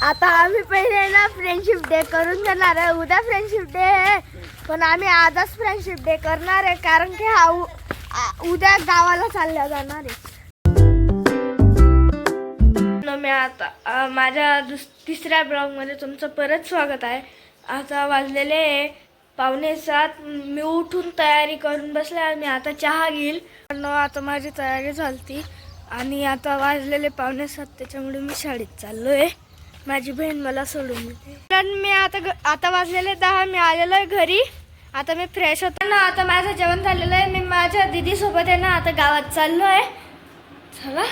आता आम्ही पहिले ना फ्रेंडशिप डे करून देणार आहे. उद्या फ्रेंडशिप डे आहे, पण आम्ही आजच फ्रेंडशिप डे करणार आहे कारण की उद्या गावाला चालल्या जाणार आहे. मी आता माझ्या तिसऱ्या ब्लॉगमध्ये तुमचं परत स्वागत आहे. आता वाजलेले 6:45. मी उठून तयारी करून बसले आणि आता चहा घेईल. आता माझी तयारी झाली आणि आता वाजलेले 6:45. त्याच्यामुळे मी शाळेत चाललो आहे. माझी बहीण मला सोडून देते. तर मी आता वाजलेले 10. मी आलेलो आहे घरी. आता मी फ्रेश होतो ना. आता माझं जेवण झालेलं आहे. मी माझ्या दीदीसोबत आहे ना आता गावात चाललो आहे. चला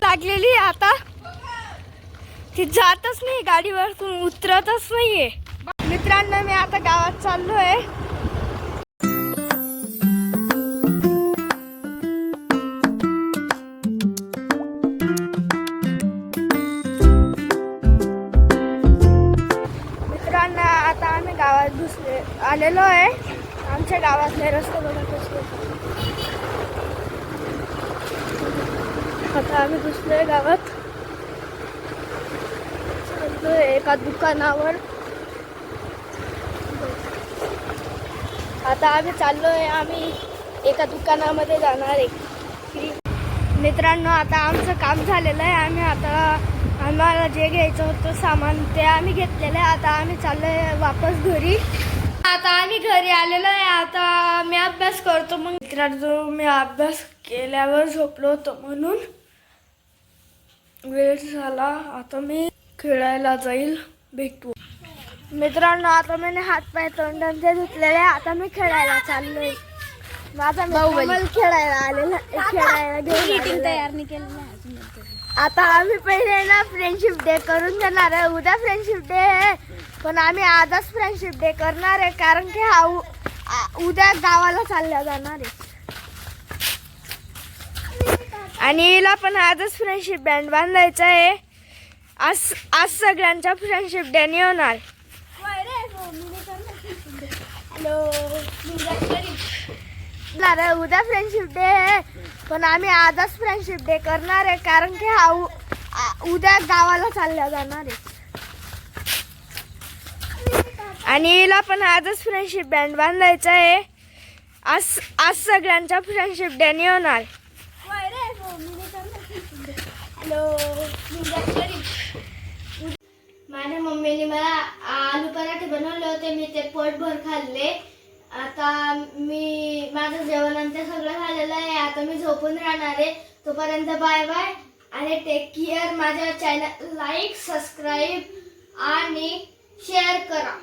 लागलेली आता ती जातच नाही, गाडीवरून उतरतच नाहीये. मित्रांनो मी आता गावात चाललो आहे. मित्रांनो आता आम्ही गावात आलेलो आहे. आमच्या गावातले रस्ते बघा कसे. आता आम्ही घुसलोय गावात. एका दुकानावर आता आम्ही चाललोय. आम्ही एका दुकानामध्ये जाणार आहे. मित्रांनो आता आमचं काम झालेलं आहे. आम्हाला जे घ्यायचं होतं सामान ते आम्ही घेतलेलं आहे. आता आम्ही चाललोय वापस घरी. आता आम्ही घरी आलेलो आहे. आता मी अभ्यास करतो. मग मित्रांनो मी अभ्यास केल्यावर झोपलो होतो म्हणून वेळ झाला. आता मी खेळायला जाईल. भेटू. मित्रांनो आता मी हातपाय तोंड ते धुतलेले. आता मी खेळायला चाललोय. माझा मित्र खेळायला आलेला खेळायला घेऊन तयार नाही केलेलं. आता आम्ही पहिले ना फ्रेंडशिप डे करून देणार आहे. उद्या फ्रेंडशिप डे आहे, पण आम्ही आजच फ्रेंडशिप डे करणार आहे कारण की उद्या गावाला चालल्या जाणार आहे. आणि हिला पण आजच फ्रेंडशिप बँड बांधायचा आहे. आज सगळ्यांच्या फ्रेंडशिप डे होणार. उद्या फ्रेंडशिप डे आहे, पण आम्ही आजच फ्रेंडशिप डे करणार आहे कारण की उद्या गावाला चालल्या जाणार आहे. आणि हिला पण आजच फ्रेंडशिप बँड बांधायचा आहे. आज सगळ्यांच्या फ्रेंडशिप डे होणार. माझ्या मम्मीने मला आलू पराठे बनवले होते. मी ते पोटभर खाल्ले. आता माझं जेवण आणि सगळं झालेलं आहे. आता मी झोपून राहणार आहे. तोपर्यंत बाय बाय आणि टेक केअर. माझ्या चॅनल लाईक, सबस्क्राईब आणि शेअर करा.